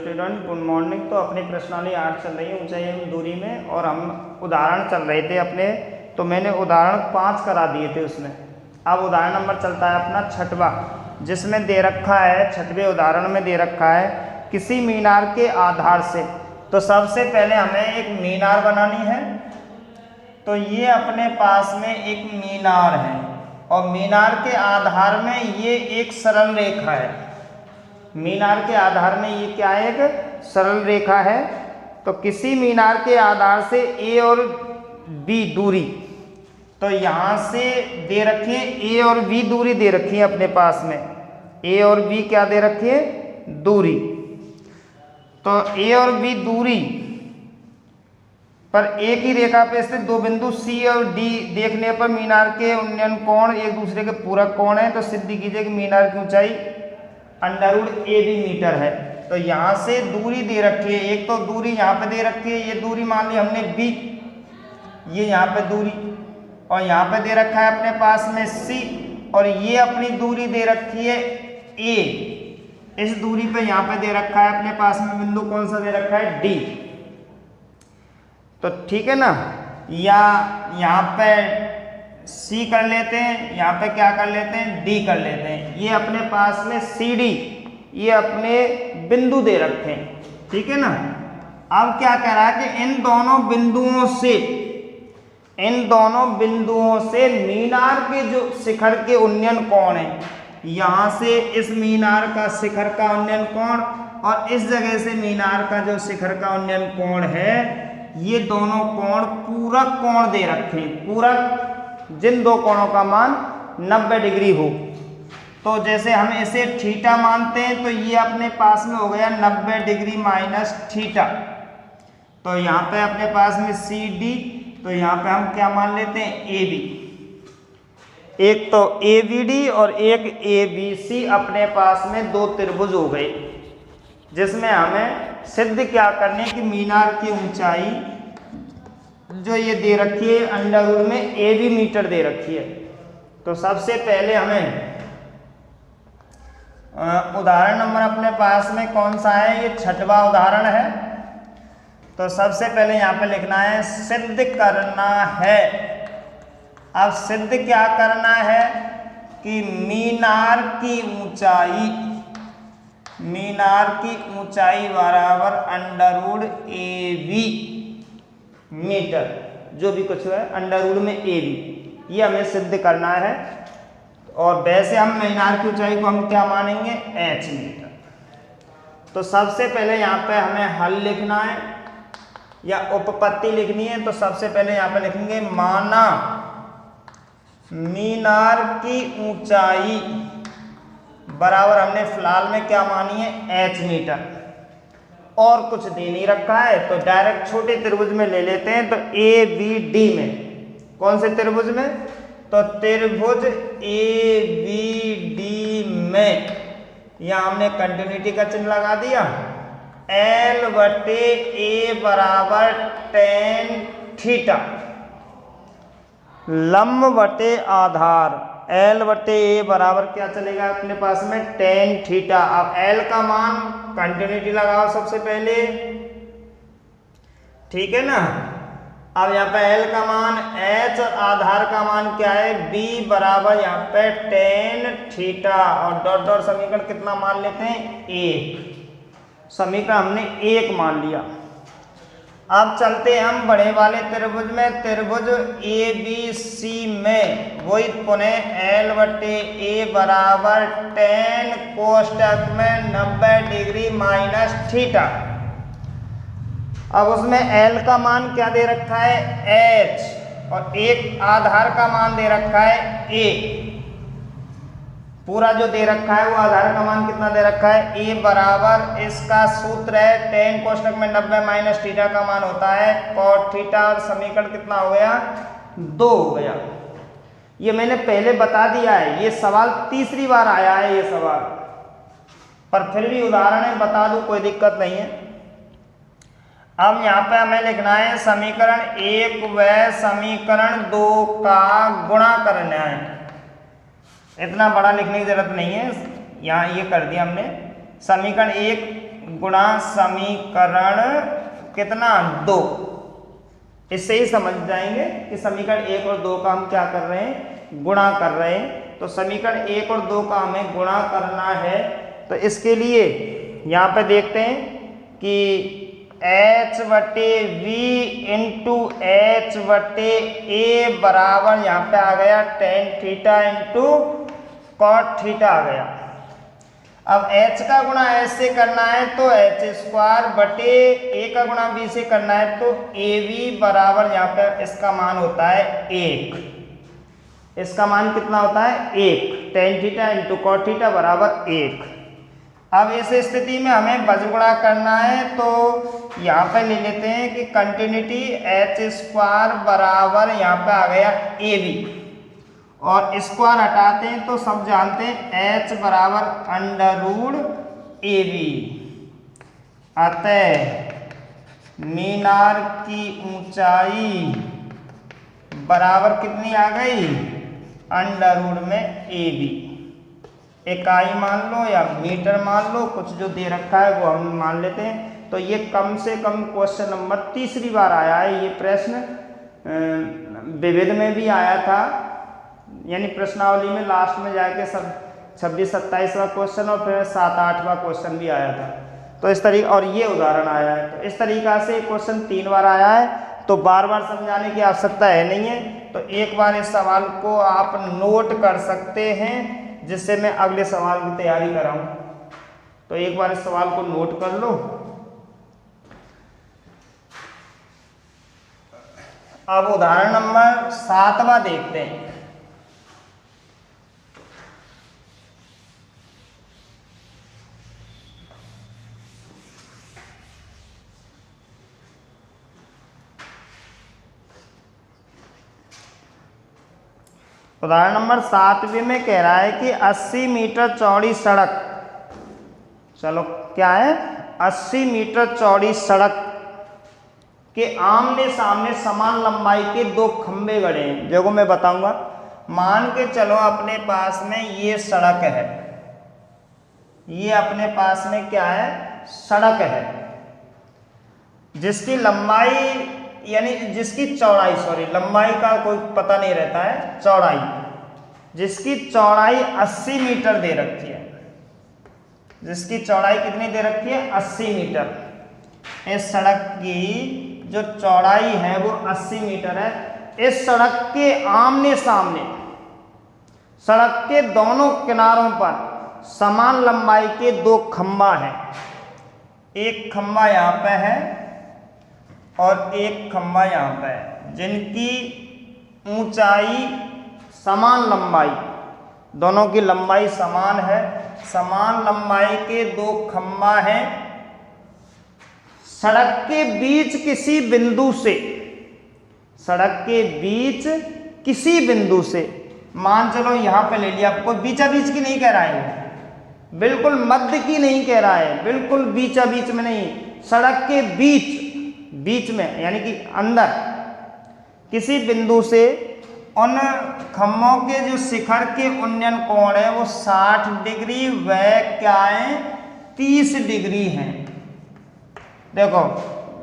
Student, good morning. तो अपनी प्रश्नावली 8 चल रही है ऊंचाई एवं दूरी में, और हम उदाहरण चल रहे थे अपने, तो मैंने उदाहरण 5 करा दिए थे उसमें। अब उदाहरण नंबर चलता है अपना 6वां, जिसमें दे रखा है, 6वें उदाहरण में दे रखा है किसी मीनार के आधार से। तो सबसे पहले हमें एक मीनार बनानी है। तो ये अपने पास में एक मीनार है और मीनार के आधार में ये एक सरल रेखा है। मीनार के आधार में ये क्या है, एक सरल रेखा है। तो किसी मीनार के आधार से ए और बी दूरी, तो यहाँ से दे रखी है ए और बी दूरी दे रखी है अपने पास में। ए और बी क्या दे रखी है, दूरी। तो ए और बी दूरी पर एक ही रेखा पे स्थित दो बिंदु सी और डी देखने पर मीनार के उन्नयन कोण एक दूसरे के पूरक कोण है। तो सिद्ध कीजिए कि मीनार की ऊंचाई √AB मीटर है। तो यहाँ से दूरी दे रखी है, एक तो दूरी यहाँ पे दे रखी है, ये दूरी मान ली हमने B, ये यहाँ पे दूरी, और यहाँ पे दे रखा है अपने पास में C, और ये अपनी दूरी दे रखी है A। इस दूरी पे यहाँ पे दे रखा है अपने पास में बिंदु कौन सा दे रखा है, D। तो ठीक है ना, या यहाँ पे C कर लेते हैं, यहाँ पे क्या कर लेते हैं, D कर लेते हैं। ये अपने पास में CD, ये अपने बिंदु दे रखे हैं, ठीक है ना। अब क्या कह रहा है कि इन दोनों बिंदुओं से मीनार के जो शिखर के उन्नयन कोण है, यहाँ से इस मीनार का शिखर का उन्नयन कोण और इस जगह से मीनार का जो शिखर का उन्नयन कोण है, ये दोनों कोण पूरक कोण दे रखे हैं। पूरक जिन दो कोणों का मान 90 डिग्री हो। तो जैसे हम इसे थीटा मानते हैं, तो ये अपने पास में हो गया 90 डिग्री माइनस थीटा। तो यहाँ पे अपने पास में CD, तो यहाँ पे हम क्या मान लेते हैं, AB। एक तो ABD और एक ABC अपने पास में दो त्रिभुज हो गए, जिसमें हमें सिद्ध क्या करने की मीनार की ऊंचाई जो ये दे रखी है √ में AB मीटर दे रखी है। तो सबसे पहले हमें उदाहरण नंबर अपने पास में कौन सा है, ये 6वां उदाहरण है। तो सबसे पहले यहाँ पे लिखना है सिद्ध करना है। अब सिद्ध क्या करना है कि मीनार की ऊंचाई बराबर √AB मीटर, जो भी कुछ है √ में AB, ये हमें सिद्ध करना है। और वैसे हम मीनार की ऊंचाई को हम क्या मानेंगे, H मीटर। तो सबसे पहले यहाँ पे हमें हल लिखना है या उपपत्ति लिखनी है। तो सबसे पहले यहाँ पे लिखेंगे माना मीनार की ऊंचाई बराबर, हमने फिलहाल में क्या मानी है, H मीटर, और कुछ दे नहीं रखा है तो डायरेक्ट छोटे त्रिभुज में ले लेते हैं। तो ABD में, कौन से त्रिभुज में, तो त्रिभुज ABD में यहाँ हमने कंटिन्यूटी का चिन्ह लगा दिया। L/A बराबर tan थीटा, लंब बटे आधार, L/A बराबर क्या चलेगा अपने पास में, tan थीटा। अब L का मान कंटिन्यूटी लगाओ सबसे पहले, ठीक है ना। अब यहाँ पे L का मान H और आधार का मान क्या है, B बराबर यहाँ पे tan थीटा, और डॉट डॉट समीकरण कितना मान लेते हैं, 1। समीकरण हमने 1 मान लिया। अब चलते हैं हम बड़े वाले त्रिभुज में, त्रिभुज ABC में वही पुनः L/A बराबर tan कोष्टक में 90 डिग्री माइनस थीटा। अब उसमें L का मान क्या दे रखा है, H, और एक आधार का मान दे रखा है A। पूरा जो दे रखा है वो आधार का मान कितना दे रखा है, A बराबर, इसका सूत्र है tan कोष्टक में 90 माइनस थीटा का मान होता है cot थीटा, और समीकरण कितना हो गया, 2 हो गया। ये मैंने पहले बता दिया है, ये सवाल तीसरी बार आया है ये सवाल, पर फिर भी उदाहरण है, बता दूं, कोई दिक्कत नहीं है। अब यहाँ पे हमें लिखना है समीकरण 1 व समीकरण 2 का गुणा करना है। इतना बड़ा लिखने की जरूरत नहीं है, यहाँ ये कर दिया हमने। समीकरण 1 गुणा समीकरण कितना 2। इससे ही समझ जाएंगे कि समीकरण 1 और 2 का हम क्या कर रहे हैं, गुणा कर रहे हैं। तो समीकरण 1 और 2 का हमें गुणा करना है। तो इसके लिए यहाँ पे देखते हैं कि h/v इंटू h/a बराबर यहाँ पे आ गया tan theta into cot theta आ गया। अब h का गुणा h से करना है तो h² बटे a का गुणा b से करना है तो ab बराबर यहाँ पे इसका मान होता है 1। इसका मान कितना होता है 1। tan theta into cot theta बराबर 1। अब इस स्थिति में हमें बजगुणा करना है तो यहाँ पे ले लेते हैं कि कंटिन्यूटी h² बराबर यहाँ पे आ गया ab और स्क्वायर हटाते हैं तो सब जानते हैं h बराबर √ab। अतः मीनार की ऊंचाई बराबर कितनी आ गई, √ में ab। इकाई मान लो या मीटर मान लो, कुछ जो दे रखा है वो हम मान लेते हैं। तो ये कम से कम क्वेश्चन नंबर तीसरी बार आया है। ये प्रश्न विविध में भी आया था, यानी प्रश्नावली में लास्ट में जाके सब 26-27वां क्वेश्चन और फिर 7-8वां क्वेश्चन भी आया था। तो इस तरीके और ये उदाहरण आया है। तो इस तरीक़ा से क्वेश्चन 3 बार आया है, तो बार बार समझाने की आवश्यकता है नहीं है। तो एक बार इस सवाल को आप नोट कर सकते हैं, जिससे मैं अगले सवाल की तैयारी कराऊं। तो एक बार इस सवाल को नोट कर लो। अब उदाहरण नंबर 7वां देखते हैं। उदाहरण नंबर 7 में कह रहा है कि 80 मीटर चौड़ी सड़क, चलो क्या है, 80 मीटर चौड़ी सड़क के आमने सामने समान लंबाई के 2 खंबे गड़े हैं। देखो मैं बताऊंगा। मान के चलो अपने पास में ये सड़क है, ये अपने पास में क्या है, सड़क है, जिसकी लंबाई यानी जिसकी चौड़ाई, सॉरी लंबाई का कोई पता नहीं रहता है, चौड़ाई, जिसकी चौड़ाई 80 मीटर दे रखी है। जिसकी चौड़ाई कितनी दे रखी है, 80 मीटर। इस सड़क की जो चौड़ाई है वो 80 मीटर है। इस सड़क के आमने सामने, सड़क के दोनों किनारों पर समान लंबाई के 2 खंबा हैं। एक खंबा यहाँ पे है और एक खंबा यहाँ पे है, जिनकी ऊंचाई समान लंबाई, दोनों की लंबाई समान है। समान लंबाई के 2 खंबा हैं। सड़क के बीच किसी बिंदु से, सड़क के बीच किसी बिंदु से, मान चलो यहाँ पे ले लिया, कोई बीचा बीच की नहीं कह रहा है, बिल्कुल मध्य की नहीं कह रहा है, बिल्कुल बीचा बीच में नहीं, सड़क के बीच, बीच में यानी कि अंदर किसी बिंदु से उन खंभों के जो शिखर के उन्नयन कोण है वो 60 डिग्री व क्या है 30 डिग्री हैं। देखो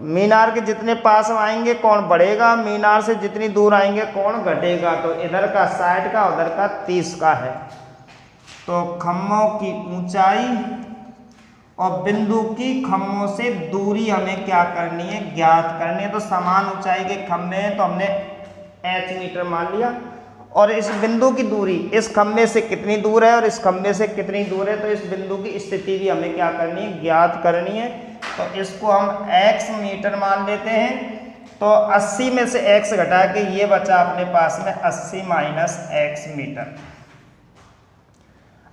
मीनार के जितने पास आएंगे कोण बढ़ेगा, मीनार से जितनी दूर आएंगे कोण घटेगा। तो इधर का 60 का, उधर का 30 का है। तो खंभों की ऊंचाई और बिंदु की खंभों से दूरी हमें क्या करनी है, ज्ञात करनी है। तो समान ऊंचाई के खंभे हैं तो हमने h मीटर मान लिया, और इस बिंदु की दूरी इस खंभे से कितनी दूर है और इस खंभे से कितनी दूर है, तो इस बिंदु की स्थिति भी हमें क्या करनी है, ज्ञात करनी है। तो इसको हम x मीटर मान लेते हैं। तो 80 में से x घटा के ये बचा अपने पास में 80 माइनस x मीटर।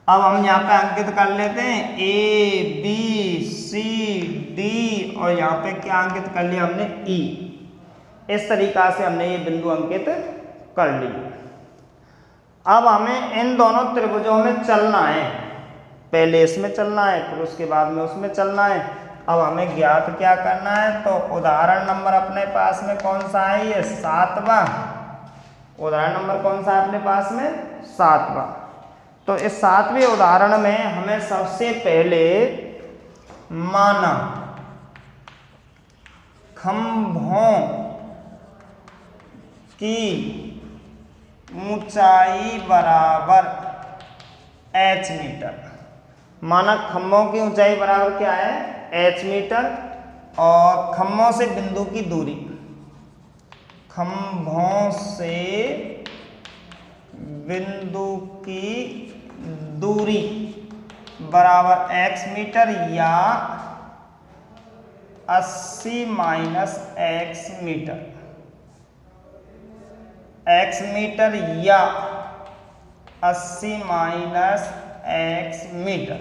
अब हम यहाँ पे अंकित कर लेते हैं A B C D और यहाँ पे क्या अंकित कर लिया हमने E। इस तरीका से हमने ये बिंदु अंकित कर लिए। अब हमें इन दोनों त्रिभुजों में चलना है, पहले इसमें चलना है फिर उसके बाद में उसमें चलना है। अब हमें ज्ञात क्या करना है, तो उदाहरण नंबर अपने पास में कौन सा है, ये 7वां उदाहरण नंबर कौन सा है अपने पास में, 7वां। तो इस 7वें उदाहरण में हमें सबसे पहले माना खंभों की ऊंचाई बराबर h मीटर। माना खंभों की ऊंचाई बराबर क्या है, h मीटर, और खंभों से बिंदु की दूरी, खंभों से बिंदु की दूरी बराबर x मीटर या 80 minus x metre, x metre या 80 माइनस x मीटर।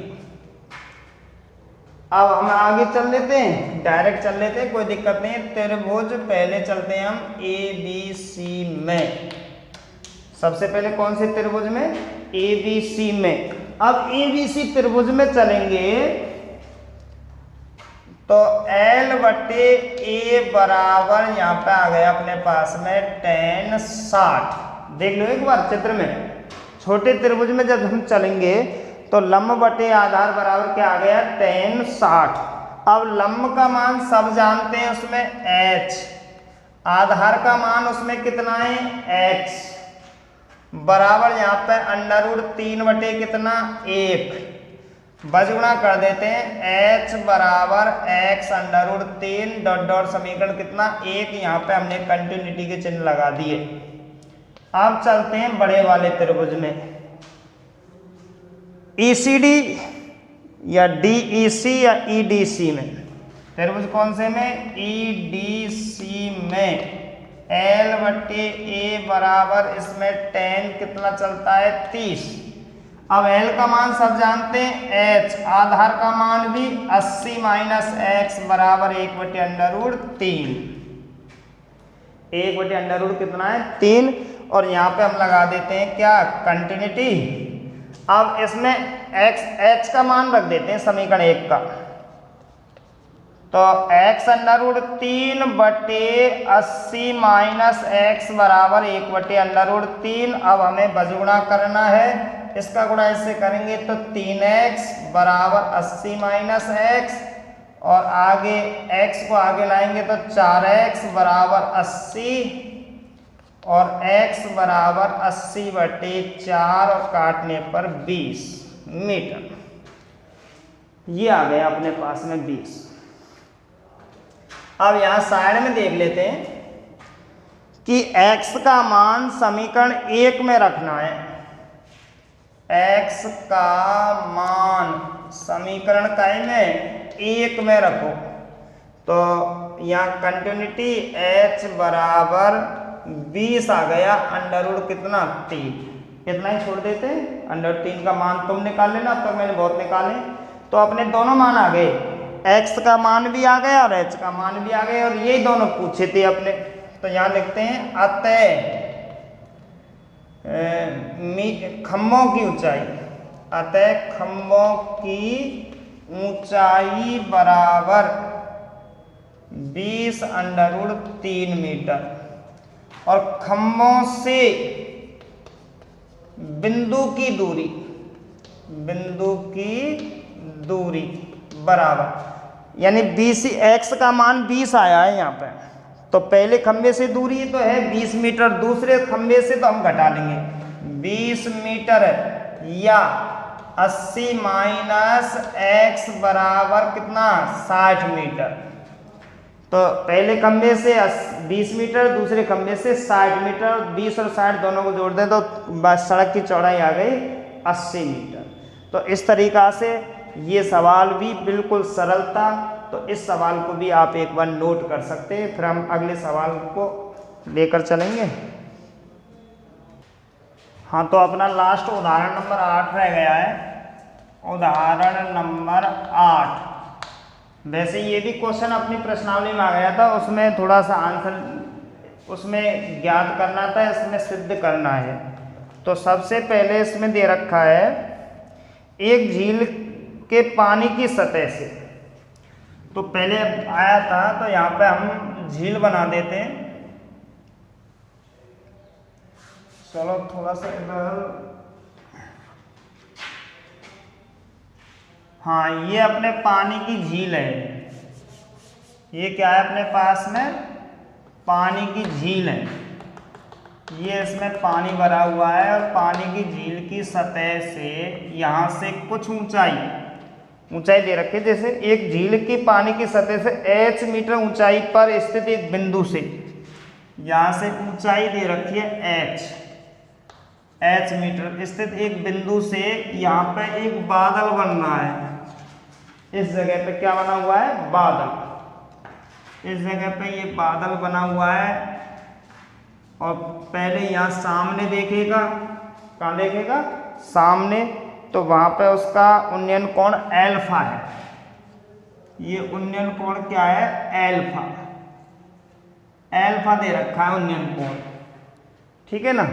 अब हम आगे चल लेते हैं, डायरेक्ट चल लेते हैं, कोई दिक्कत नहीं है। त्रिभुज पहले चलते हैं हम ABC में। सबसे पहले कौन से त्रिभुज में, ABC में। अब ABC त्रिभुज में चलेंगे तो L/A बराबर यहाँ पे आ गया अपने पास में tan 60। देख लो एक बार चित्र में, छोटे त्रिभुज में जब हम चलेंगे तो लंब बटे आधार बराबर क्या आ गया, tan 60। अब लंब का मान सब जानते हैं, उसमें h, आधार का मान उसमें कितना है x, बराबर यहाँ पे √3 बटे कितना 1, बजगुणा कर देते हैं, h बराबर x √3 डॉट डॉट समीकरण कितना 1, यहाँ पे हमने कंटिन्यूटी के चिन्ह लगा दिए। अब चलते हैं बड़े वाले त्रिभुज में, ECD या DEC या EDC में। त्रिभुज कौन से में, EDC में L/A बराबर इसमें tan कितना चलता है 30। अब L का मान सब जानते हैं h, आधार का मान भी 80 माइनस x बराबर 1/√3, 1/√3 कितना है 3, और यहाँ पे हम लगा देते हैं क्या, कंटिन्यूटी। अब इसमें h का मान रख देते हैं समीकरण 1 का, तो x√3 बटे 80 माइनस x बराबर 1/√3। अब हमें बजगुणा करना है, इसका गुणा इससे करेंगे तो 3x बराबर 80 माइनस x, और आगे x को आगे लाएंगे तो 4x बराबर 80, और x बराबर 80/4 और काटने पर 20 मीटर। ये आ गया अपने पास में 20। अब यहाँ साइड में देख लेते हैं कि x का मान समीकरण 1 में रखना है, x का मान समीकरण काय में 1 में रखो, तो यहाँ कंटिन्यूटी h बराबर 20 आ गया, √ कितना 3, इतना ही छोड़ देते हैं। √3 का मान तुम निकाल लेना, अब तक मैंने बहुत निकाले, तो अपने दोनों मान आ गए, x का मान भी आ गया और h का मान भी आ गया, और यही दोनों पूछे थे अपने। तो यहाँ लिखते हैं अतः खंभों की ऊंचाई, अतः खंभों की ऊंचाई बराबर 20√3 मीटर, और खंभों से बिंदु की दूरी, बिंदु की दूरी बराबर, यानी 20, x का मान 20 आया है यहाँ पे, तो पहले खंभे से दूरी तो है 20 मीटर, दूसरे खंभे से तो हम घटा लेंगे 20 मीटर या 80 माइनस x बराबर कितना 60 मीटर। तो पहले खंभे से 20 मीटर, दूसरे खंभे से 60 मीटर, 20 और 60 दोनों को जोड़ दें तो बस सड़क की चौड़ाई आ गई 80 मीटर। तो इस तरीक़ा से ये सवाल भी बिल्कुल सरल था, तो इस सवाल को भी आप एक बार नोट कर सकते हैं। फिर हम अगले सवाल को लेकर चलेंगे। हाँ, तो अपना लास्ट उदाहरण नंबर 8 रह गया है, उदाहरण नंबर 8। वैसे ये भी क्वेश्चन अपनी प्रश्नावली में आ गया था, उसमें थोड़ा सा आंसर उसमें ज्ञात करना था, इसमें सिद्ध करना है। तो सबसे पहले इसमें दे रखा है एक झील के पानी की सतह से, तो पहले आया था तो यहाँ पे हम झील बना देते हैं। चलो थोड़ा सा इधर हाँ, ये अपने पानी की झील है। ये क्या है अपने पास में? पानी की झील है। ये इसमें पानी भरा हुआ है और पानी की झील की सतह से यहाँ से कुछ ऊंचाई दे रखी है। जैसे एक झील की पानी की सतह से h मीटर ऊंचाई पर स्थित एक बिंदु से, यहाँ से ऊंचाई दे रखी है h मीटर स्थित एक बिंदु से यहाँ पे एक बादल बन रहा है। इस जगह पे क्या बना हुआ है? बादल। इस जगह पे ये बादल बना हुआ है और पहले यहाँ सामने देखेगा। कहाँ देखेगा? सामने। तो वहाँ पे उसका उन्नयन कोण एल्फा है। ये उन्नयन कोण क्या है? एल्फा। एल्फा दे रखा है उन्नयन कोण, ठीक है ना।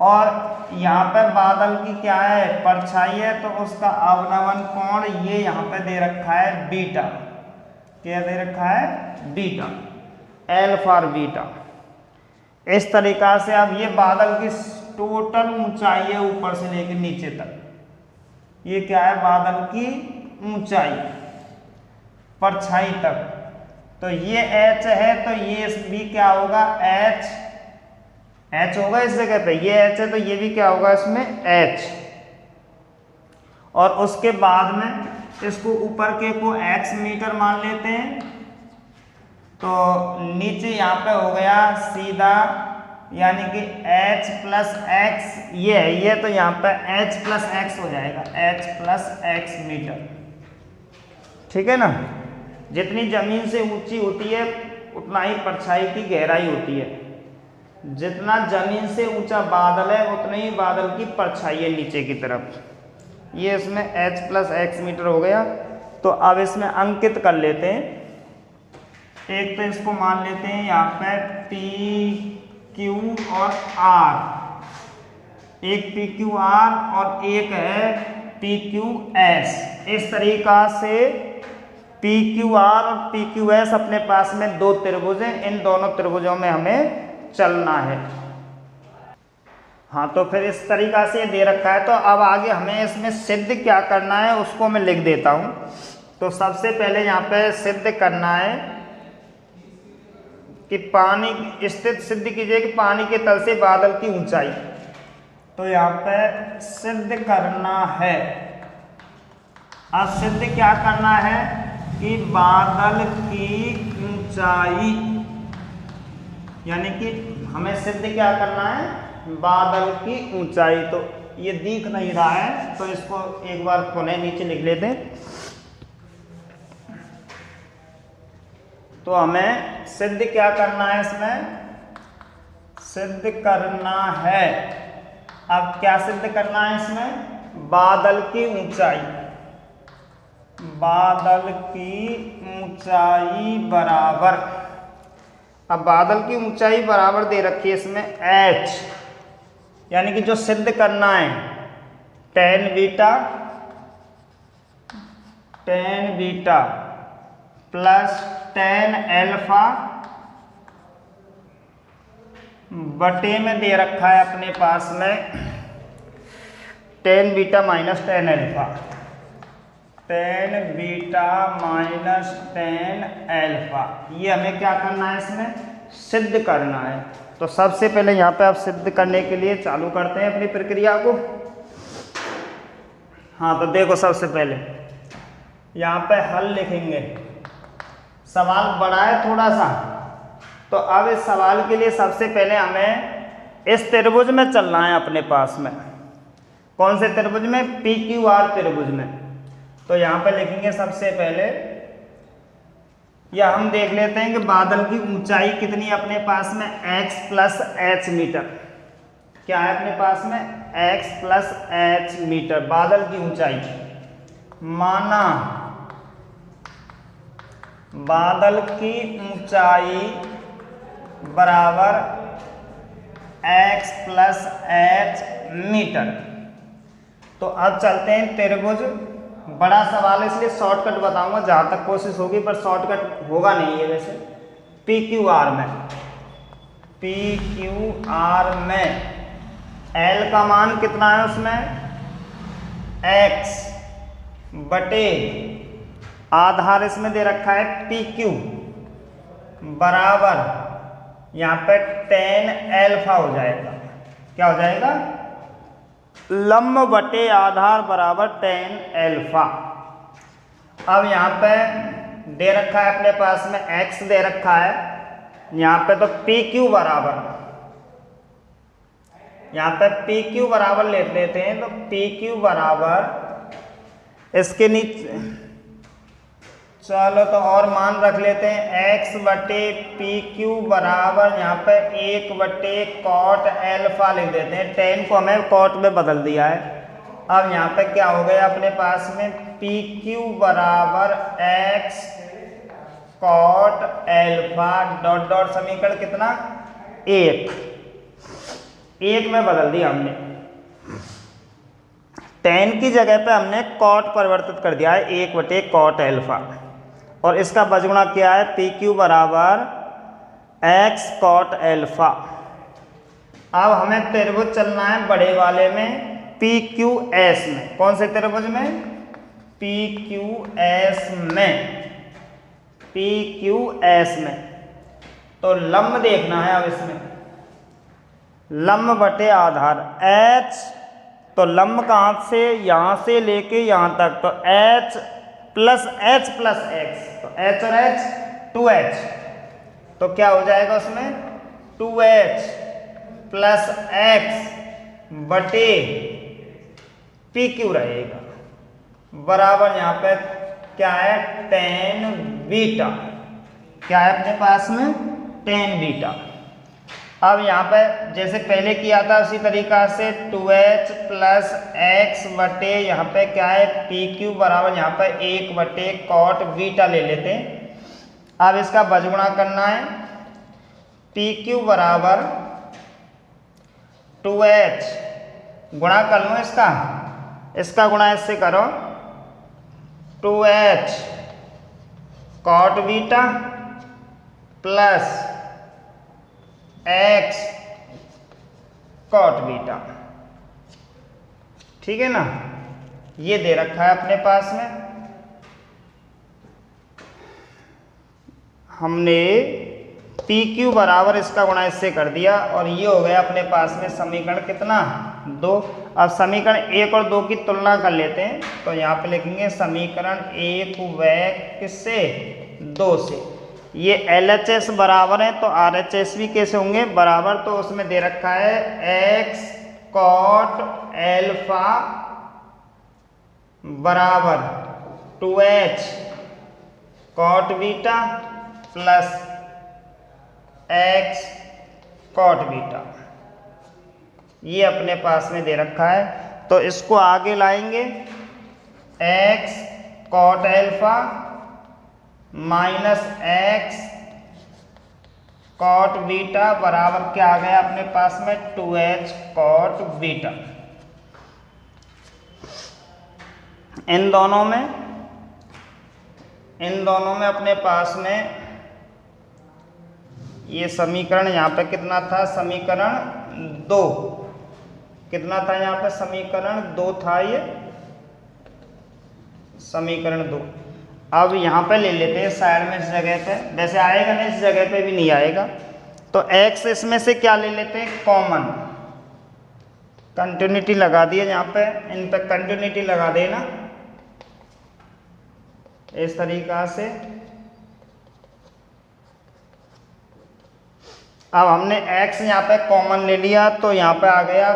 और यहाँ पे बादल की क्या है? परछाई है, तो उसका अवनमन कोण ये यहाँ पे दे रखा है बीटा। क्या दे रखा है? बीटा। एल्फा और बीटा। इस तरीका से अब ये बादल की टोटल ऊंचाई है ऊपर से लेकर नीचे तक। ये क्या है? बादल की ऊंचाई परछाई तक। तो ये h है, तो ये भी क्या होगा? h होगा इस जगह पे। ये h है तो ये भी क्या होगा इसमें? h। और उसके बाद में इसको ऊपर के को x मीटर मान लेते हैं। तो नीचे यहाँ पे हो गया सीधा, यानी कि h प्लस एक्स ये है, ये तो यहाँ पे h प्लस एक्स हो जाएगा, h प्लस एक्स मीटर, ठीक है ना। जितनी जमीन से ऊंची होती है उतना ही परछाई की गहराई होती है। जितना जमीन से ऊंचा बादल है उतने ही बादल की परछाई है नीचे की तरफ। ये इसमें h प्लस एक्स मीटर हो गया। तो अब इसमें अंकित कर लेते हैं। एक तो इसको मान लेते हैं यहाँ पे पी क्यू और आर, एक पी क्यू आर और एक है पी क्यू एस। इस तरीका से पी क्यू आर और पी क्यू एस अपने पास में दो त्रिभुज हैं। इन दोनों त्रिभुजों में हमें चलना है। हाँ, तो फिर इस तरीका से दे रखा है। तो अब आगे हमें इसमें सिद्ध क्या करना है उसको मैं लिख देता हूँ। तो सबसे पहले यहाँ पे सिद्ध करना है कि पानी स्थित, सिद्ध कीजिए कि पानी के तल से बादल की ऊंचाई। तो यहाँ पे सिद्ध करना है। अब सिद्ध क्या करना है कि बादल की ऊंचाई, यानी कि हमें सिद्ध क्या करना है? बादल की ऊंचाई। तो ये दिख नहीं रहा है तो इसको एक बार पुनः नीचे लिख लेते हैं। तो हमें सिद्ध क्या करना है? इसमें सिद्ध करना है। अब क्या सिद्ध करना है इसमें? बादल की ऊंचाई। बादल की ऊंचाई बराबर, अब बादल की ऊंचाई बराबर दे रखी है इसमें h, यानी कि जो सिद्ध करना है tan beta plus tan alpha बटे में दे रखा है अपने पास में tan beta minus tan alpha. tan beta minus tan alpha, ये हमें क्या करना है? इसमें सिद्ध करना है। तो सबसे पहले यहाँ पे आप सिद्ध करने के लिए चालू करते हैं अपनी प्रक्रिया को। हाँ, तो देखो सबसे पहले यहाँ पे हल लिखेंगे। सवाल बड़ा है थोड़ा सा, तो अब इस सवाल के लिए सबसे पहले हमें इस त्रिभुज में चलना है अपने पास में। कौन से त्रिभुज में? पी क्यू आर त्रिभुज में। तो यहाँ पे लिखेंगे सबसे पहले, या हम देख लेते हैं कि बादल की ऊंचाई कितनी है अपने पास में? x plus H metre. क्या है अपने पास में? x प्लस एच मीटर बादल की ऊंचाई। माना बादल की ऊंचाई बराबर x प्लस एच मीटर। तो अब चलते हैं त्रिभुज। बड़ा सवाल है इसलिए शॉर्टकट बताऊंगा जहां तक कोशिश होगी, पर शॉर्टकट होगा नहीं है वैसे। पी क्यू आर में L का मान कितना है उसमें? x, बटे आधार इसमें दे रखा है पी क्यू बराबर यहाँ पे टेन एल्फा हो जाएगा। क्या हो जाएगा? लंब बटे आधार बराबर टेन एल्फा। अब यहाँ पे दे रखा है अपने पास में x दे रखा है, यहाँ पे तो पी क्यू बराबर, यहाँ पे पी क्यू बराबर ले लेते हैं। तो पी क्यू बराबर इसके नीचे, चलो तो और मान रख लेते हैं, x बटे पी क्यू बराबर यहाँ पे 1 बटे कॉट एल्फा लिख देते हैं। टेन को हमें कॉट में बदल दिया है। अब यहाँ पे क्या हो गया अपने पास में, पी क्यू बराबर x cot alpha dot dot समीकरण कितना, 1 में बदल दिया हमने। टेन की जगह पे हमने कॉट परिवर्तित कर दिया है 1 बटे कॉट एल्फा, और इसका बजगुणा क्या है, पी क्यू बराबर x कॉट एल्फा। अब हमें त्रिभुज चलना है बड़े वाले में, पी क्यू एस में। कौन से त्रिभुज में? पी क्यू एस में, पी क्यू एस में। तो लंब देखना है अब इसमें, लंब बटे आधार h, तो लंब कहाँ से, यहाँ से लेके यहाँ तक, तो h plus h plus x, तो h और h 2h, तो क्या हो जाएगा उसमें 2h प्लस x बटे पी क्यू रहेगा बराबर यहाँ पे क्या है, टेन बीटा। क्या है अपने पास में, टेन बीटा। अब यहाँ पे जैसे पहले किया था उसी तरीका से 2h प्लस x बटे यहाँ पे क्या है, पी क्यू बराबर यहाँ पे 1 बटे कॉट बीटा ले लेते हैं। अब इसका बजगुणा करना है, पी क्यू बराबर 2h, गुणा कर लो इसका गुणा इससे करो, 2h cot beta plus x cot beta. ठीक है ना, ये दे रखा है अपने पास में। हमने पी क्यू बराबर इसका गुणा इससे कर दिया, और ये हो गया अपने पास में समीकरण कितना, 2। अब समीकरण 1 और 2 की तुलना कर लेते हैं। तो यहाँ पे लिखेंगे समीकरण 1 व किससे, 2 से। ये LHS बराबर है तो RHS भी कैसे होंगे, बराबर। तो उसमें दे रखा है x कॉट एल्फा बराबर 2h cot beta plus x cot beta, ये अपने पास में दे रखा है। तो इसको आगे लाएंगे, x cot alpha minus x cot beta बराबर क्या आ गया अपने पास में, 2h कॉट बीटा। इन दोनों में अपने पास में ये समीकरण यहाँ पे कितना था, समीकरण 2 कितना था, यहाँ पे समीकरण 2 था, ये समीकरण 2। अब यहाँ पे ले लेते हैं साइड में, इस जगह पे वैसे आएगा नहीं, इस जगह पे भी नहीं आएगा। तो x इसमें से क्या ले लेते हैं, कॉमन, कंटिन्यूटी लगा दिए यहाँ पे, इन पे कंटिन्यूटी लगा देना इस तरीका से। अब हमने x यहाँ पे कॉमन ले लिया, तो यहाँ पे आ गया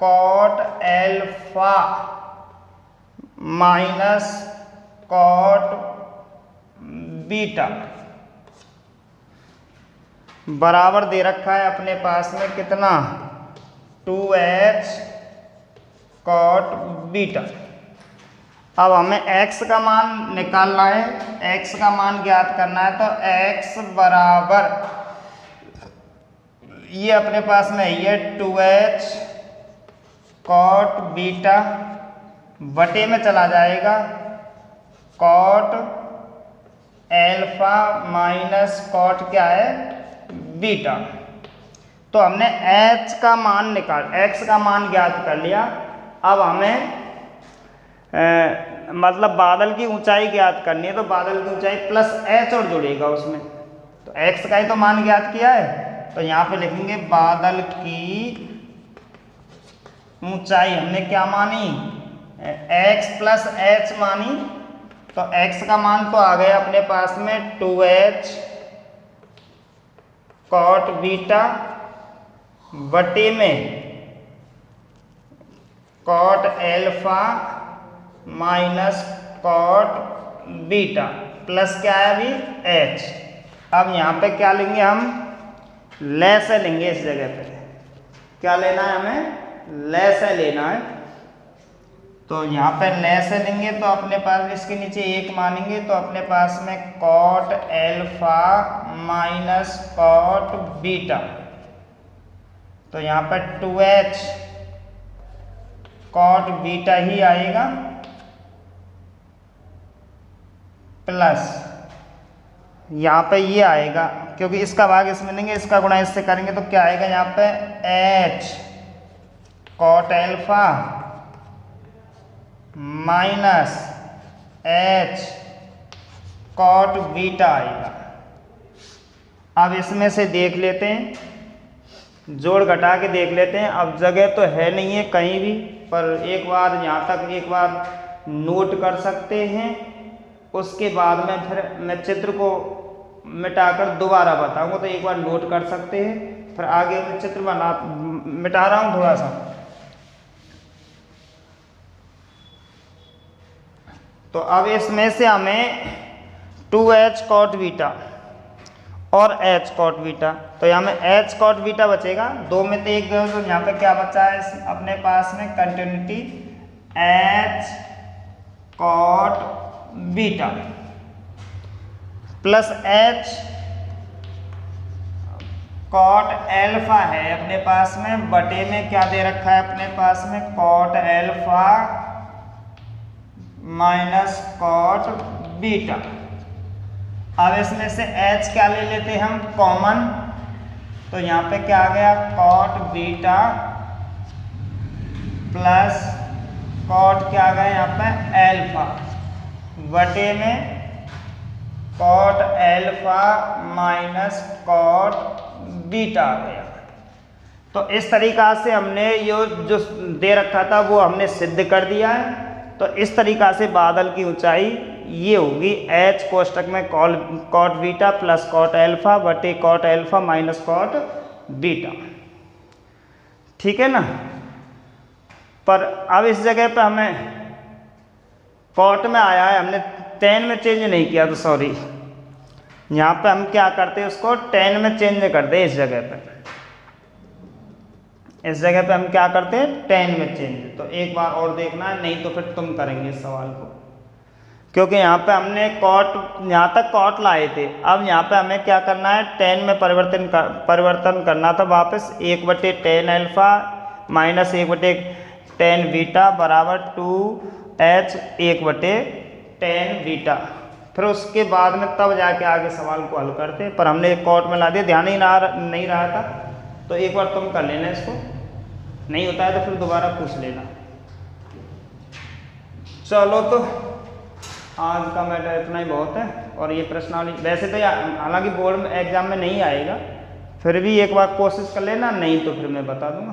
cot alpha minus cot beta बराबर दे रखा है अपने पास में कितना, 2h कॉट बीटा। अब हमें x का मान निकालना है, x का मान ज्ञात करना है। तो x बराबर ये अपने पास में ये 2h कॉट बीटा बटे में चला जाएगा कॉट एल्फा माइनस कॉट क्या है, बीटा। तो हमने h का मान x का मान ज्ञात कर लिया। अब हमें मतलब बादल की ऊंचाई ज्ञात करनी है, तो बादल की ऊंचाई प्लस एच और जुड़ेगा उसमें, तो एक्स का ही तो मान ज्ञात किया है, तो यहाँ पे लिखेंगे बादल की ऊंचाई हमने क्या मानी, एक्स प्लस एच मानी, तो एक्स का मान तो आ गया अपने पास में 2h कॉट बीटा बटे में cot alpha minus cot beta plus क्या है अभी एच। अब यहाँ पे क्या लेंगे हम, लेसे लेंगे, इस जगह पे क्या लेना है हमें, लेसे लेना है, तो यहाँ पे लेसे लेंगे तो अपने पास इसके नीचे एक मानेंगे, तो अपने पास में cot alpha minus cot beta, तो यहाँ पर 2h कॉट बीटा ही आएगा प्लस यहाँ पे ये आएगा, क्योंकि इसका भाग इसमें लेंगे, इसका गुणा इससे करेंगे, तो क्या आएगा यहाँ पे h cot alpha minus h cot beta आएगा। अब इसमें से देख लेते हैं, जोड़ घटा के देख लेते हैं। अब जगह तो है नहीं है कहीं भी, पर एक बार यहाँ तक एक बार नोट कर सकते हैं, उसके बाद में फिर मैं चित्र को मिटाकर दोबारा बताऊंगा, तो एक बार नोट कर सकते हैं, फिर आगे मैं चित्र मिटा रहा हूँ थोड़ा सा। तो अब इसमें से हमें 2h कॉट बीटा और h कॉट बीटा, तो यहाँ में h कॉट बीटा बचेगा, दो में से एक गया, तो यहाँ पे क्या बचा है अपने पास में continuity h cot beta plus h cot alpha है अपने पास में, बटे में क्या दे रखा है अपने पास में cot alpha minus cot beta. अब इसमें से h क्या ले लेते हैं हम कॉमन, तो यहाँ पे क्या आ गया कॉट बीटा प्लस कॉट क्या आ गया यहाँ पे एल्फा बटे में cot alpha minus cot beta आ गया। तो इस तरीका से हमने ये जो दे रखा था वो हमने सिद्ध कर दिया है। तो इस तरीका से बादल की ऊंचाई ये होगी h कोष्टक में cot beta plus cot alpha बटे cot alpha minus cot beta, ठीक है ना। पर अब इस जगह पे हमें कॉट में आया है, हमने टेन में चेंज नहीं किया, तो सॉरी, यहाँ पे हम क्या करते हैं उसको टेन में चेंज करते हैं। इस जगह पे हम क्या करते हैं टेन में चेंज। तो एक बार और देखना है, नहीं तो फिर तुम करेंगे इस सवाल को, क्योंकि यहाँ पे हमने कॉट यहाँ तक कॉट लाए थे, अब यहाँ पे हमें क्या करना है टेन में परिवर्तन करना था वापस। 1/10 एल्फा माइनस 1/10 बीटा बराबर 2h 1/10 बीटा। फिर उसके बाद में तब जाके आगे सवाल को हल करते, पर हमने कॉट में ला दिया, ध्यान ही नहीं रहा था। तो एक बार तुम कर लेना इसको, नहीं होता है तो फिर दोबारा पूछ लेना। चलो तो आज का मैटर इतना ही बहुत है। और ये प्रश्नावली वैसे तो हालांकि बोर्ड में एग्जाम में नहीं आएगा, फिर भी एक बार कोशिश कर लेना, नहीं तो फिर मैं बता दूंगा।